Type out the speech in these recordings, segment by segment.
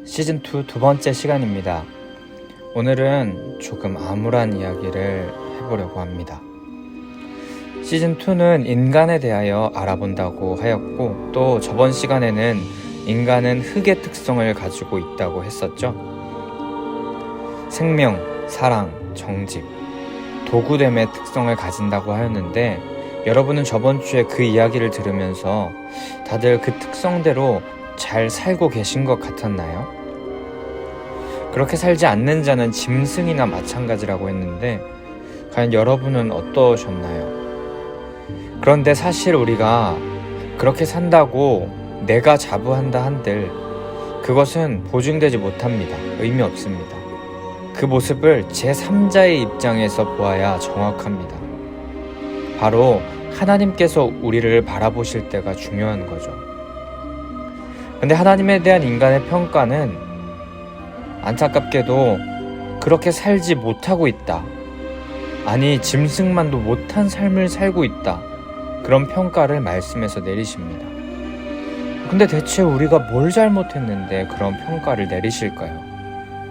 시즌2 두 번째 시간입니다. 오늘은 조금 암울한 이야기를 해보려고 합니다. 시즌2는 인간에 대하여 알아본다고 하였고, 또 저번 시간에는 인간은 흙의 특성을 가지고 있다고 했었죠. 생명, 사랑, 정직, 도구됨의 특성을 가진다고 하였는데, 여러분은 저번 주에 그 이야기를 들으면서 다들 그 특성대로 잘 살고 계신 것 같았나요? 그렇게 살지 않는 자는 짐승이나 마찬가지라고 했는데, 과연 여러분은 어떠셨나요? 그런데 사실 우리가 그렇게 산다고 내가 자부한다 한들 그것은 보증되지 못합니다. 의미 없습니다. 그 모습을 제3자의 입장에서 보아야 정확합니다. 바로 하나님께서 우리를 바라보실 때가 중요한 거죠. 근데 하나님에 대한 인간의 평가는 안타깝게도 그렇게 살지 못하고 있다. 아니, 짐승만도 못한 삶을 살고 있다. 그런 평가를 말씀에서 내리십니다. 근데 대체 우리가 뭘 잘못했는데 그런 평가를 내리실까요?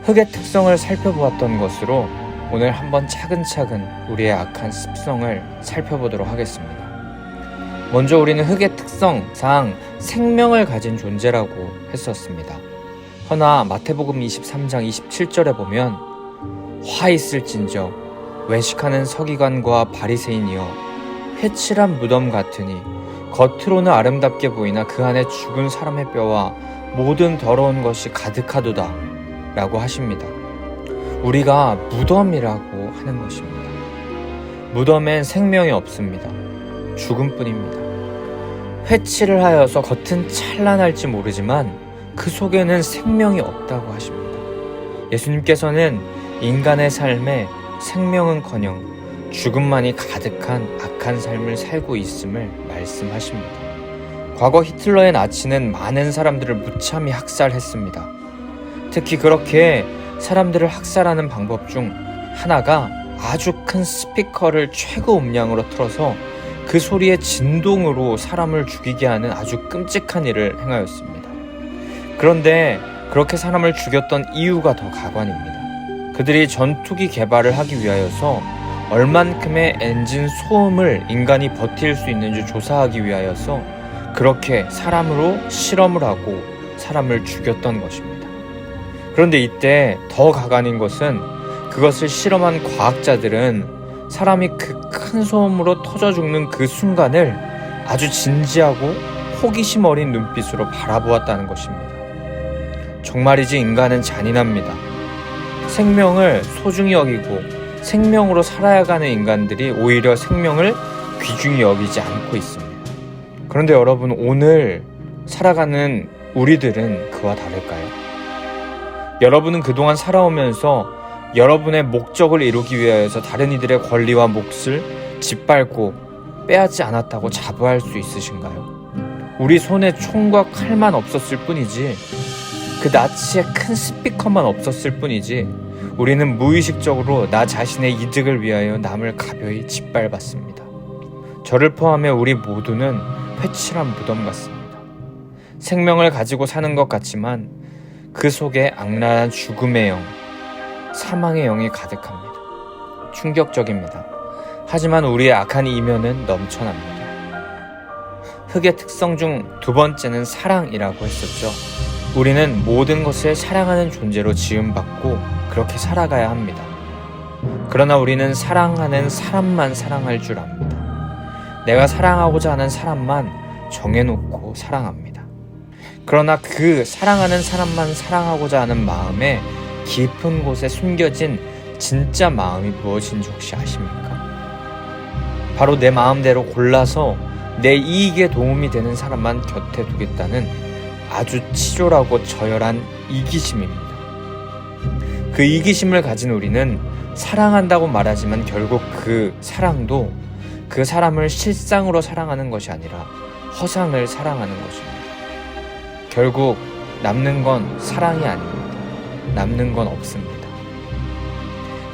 흙의 특성을 살펴보았던 것으로 오늘 한번 차근차근 우리의 악한 습성을 살펴보도록 하겠습니다. 먼저 우리는 흙의 특성상 생명을 가진 존재라고 했었습니다. 허나 마태복음 23장 27절에 보면 화 있을진저 외식하는 서기관과 바리새인이여 회칠한 무덤 같으니 겉으로는 아름답게 보이나 그 안에 죽은 사람의 뼈와 모든 더러운 것이 가득하도다 라고 하십니다. 우리가 무덤이라고 하는 것입니다. 무덤엔 생명이 없습니다. 죽음뿐입니다. 회칠을 하여서 겉은 찬란할지 모르지만 그 속에는 생명이 없다고 하십니다. 예수님께서는 인간의 삶에 생명은커녕 죽음만이 가득한 악한 삶을 살고 있음을 말씀하십니다. 과거 히틀러의 나치는 많은 사람들을 무참히 학살했습니다. 특히 그렇게 사람들을 학살하는 방법 중 하나가 아주 큰 스피커를 최고 음량으로 틀어서 그 소리의 진동으로 사람을 죽이게 하는 아주 끔찍한 일을 행하였습니다. 그런데 그렇게 사람을 죽였던 이유가 더 가관입니다. 그들이 전투기 개발을 하기 위하여서 얼만큼의 엔진 소음을 인간이 버틸 수 있는지 조사하기 위하여서 그렇게 사람으로 실험을 하고 사람을 죽였던 것입니다. 그런데 이때 더 가관인 것은 그것을 실험한 과학자들은 사람이 그 큰 소음으로 터져 죽는 그 순간을 아주 진지하고 호기심 어린 눈빛으로 바라보았다는 것입니다. 정말이지 인간은 잔인합니다. 생명을 소중히 여기고 생명으로 살아가는 인간들이 오히려 생명을 귀중히 여기지 않고 있습니다. 그런데 여러분, 오늘 살아가는 우리들은 그와 다를까요? 여러분은 그동안 살아오면서 여러분의 목적을 이루기 위하여서 다른 이들의 권리와 몫을 짓밟고 빼앗지 않았다고 자부할 수 있으신가요? 우리 손에 총과 칼만 없었을 뿐이지, 그 나치의 큰 스피커만 없었을 뿐이지, 우리는 무의식적으로 나 자신의 이득을 위하여 남을 가벼이 짓밟았습니다. 저를 포함해 우리 모두는 회칠한 무덤 같습니다. 생명을 가지고 사는 것 같지만 그 속에 악랄한 죽음의 영, 사망의 영이 가득합니다. 충격적입니다. 하지만 우리의 악한 이면은 넘쳐납니다. 흙의 특성 중 두 번째는 사랑이라고 했었죠. 우리는 모든 것을 사랑하는 존재로 지음받고 그렇게 살아가야 합니다. 그러나 우리는 사랑하는 사람만 사랑할 줄 압니다. 내가 사랑하고자 하는 사람만 정해놓고 사랑합니다. 그러나 그 사랑하는 사람만 사랑하고자 하는 마음에 깊은 곳에 숨겨진 진짜 마음이 무엇인지 혹시 아십니까? 바로 내 마음대로 골라서 내 이익에 도움이 되는 사람만 곁에 두겠다는 아주 치졸하고 저열한 이기심입니다. 그 이기심을 가진 우리는 사랑한다고 말하지만 결국 그 사랑도 그 사람을 실상으로 사랑하는 것이 아니라 허상을 사랑하는 것입니다. 결국 남는 건 사랑이 아닙니다. 남는 건 없습니다.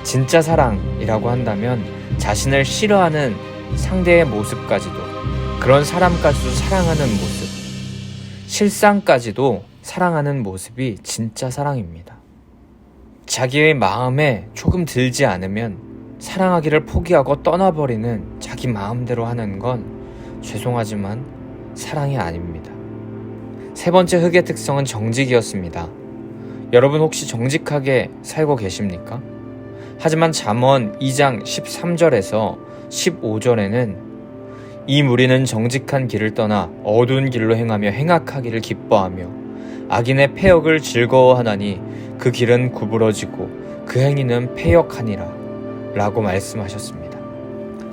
진짜 사랑이라고 한다면 자신을 싫어하는 상대의 모습까지도, 그런 사람까지도 사랑하는 모습, 실상까지도 사랑하는 모습이 진짜 사랑입니다. 자기의 마음에 조금 들지 않으면 사랑하기를 포기하고 떠나버리는 자기 마음대로 하는 건 죄송하지만 사랑이 아닙니다. 세 번째 흑의 특성은 정직이었습니다. 여러분 혹시 정직하게 살고 계십니까? 하지만 잠언 2장 13절에서 15절에는 이 무리는 정직한 길을 떠나 어두운 길로 행하며 행악하기를 기뻐하며 악인의 패역을 즐거워하나니 그 길은 구부러지고 그 행위는 패역하니라 라고 말씀하셨습니다.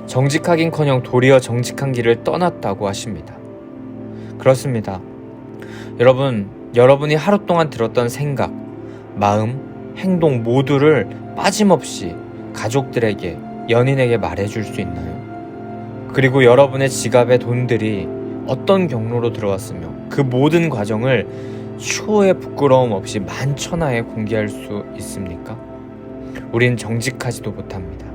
정직하긴커녕 도리어 정직한 길을 떠났다고 하십니다. 그렇습니다. 여러분이 하루 동안 들었던 생각, 마음, 행동 모두를 빠짐없이 가족들에게, 연인에게 말해줄 수 있나요? 그리고 여러분의 지갑에 돈들이 어떤 경로로 들어왔으며 그 모든 과정을 추호의 부끄러움 없이 만천하에 공개할 수 있습니까? 우린 정직하지도 못합니다.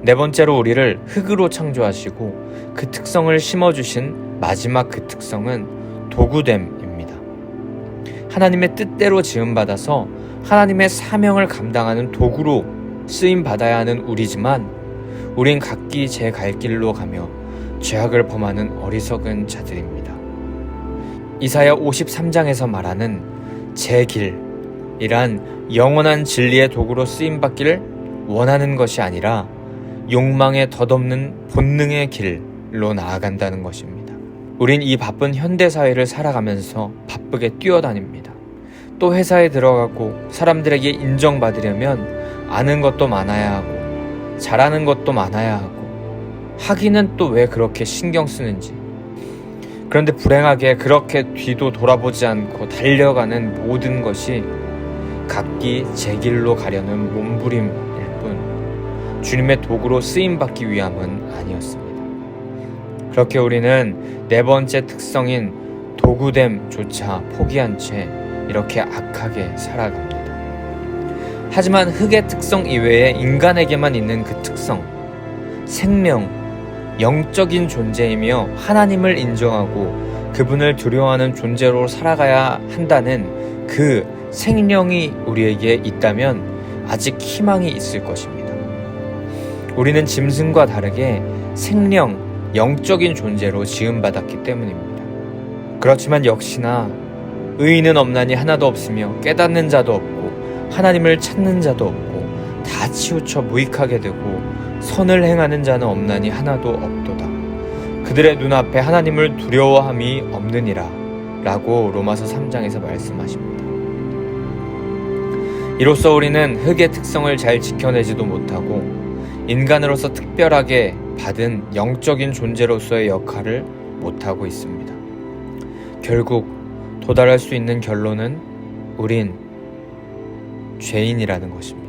네 번째로 우리를 흙으로 창조하시고 그 특성을 심어주신 마지막 그 특성은 도구됨입니다. 하나님의 뜻대로 지음받아서 하나님의 사명을 감당하는 도구로 쓰임받아야 하는 우리지만 우린 각기 제 갈 길로 가며 죄악을 범하는 어리석은 자들입니다. 이사야 53장에서 말하는 제 길이란 영원한 진리의 도구로 쓰임받기를 원하는 것이 아니라 욕망에 덧없는 본능의 길로 나아간다는 것입니다. 우린 이 바쁜 현대사회를 살아가면서 바쁘게 뛰어다닙니다. 또 회사에 들어가고 사람들에게 인정받으려면 아는 것도 많아야 하고 잘하는 것도 많아야 하고 하기는 또 왜 그렇게 신경 쓰는지. 그런데 불행하게 그렇게 뒤도 돌아보지 않고 달려가는 모든 것이 각기 제 길로 가려는 몸부림일 뿐 주님의 도구로 쓰임받기 위함은 아니었습니다. 그렇게 우리는 네 번째 특성인 도구됨조차 포기한 채 이렇게 악하게 살아갑니다. 하지만 흙의 특성 이외에 인간에게만 있는 그 특성, 생명, 영적인 존재이며 하나님을 인정하고 그분을 두려워하는 존재로 살아가야 한다는 그 생명이 우리에게 있다면 아직 희망이 있을 것입니다. 우리는 짐승과 다르게 생명, 영적인 존재로 지음받았기 때문입니다. 그렇지만 역시나 의인은 없나니 하나도 없으며 깨닫는 자도 없고 하나님을 찾는 자도 없고 다 치우쳐 무익하게 되고 선을 행하는 자는 없나니 하나도 없도다. 그들의 눈앞에 하나님을 두려워함이 없느니라 라고 로마서 3장에서 말씀하십니다. 이로써 우리는 흙의 특성을 잘 지켜내지도 못하고 인간으로서 특별하게 받은 영적인 존재로서의 역할을 못하고 있습니다. 결국 도달할 수 있는 결론은 우린 죄인이라는 것입니다.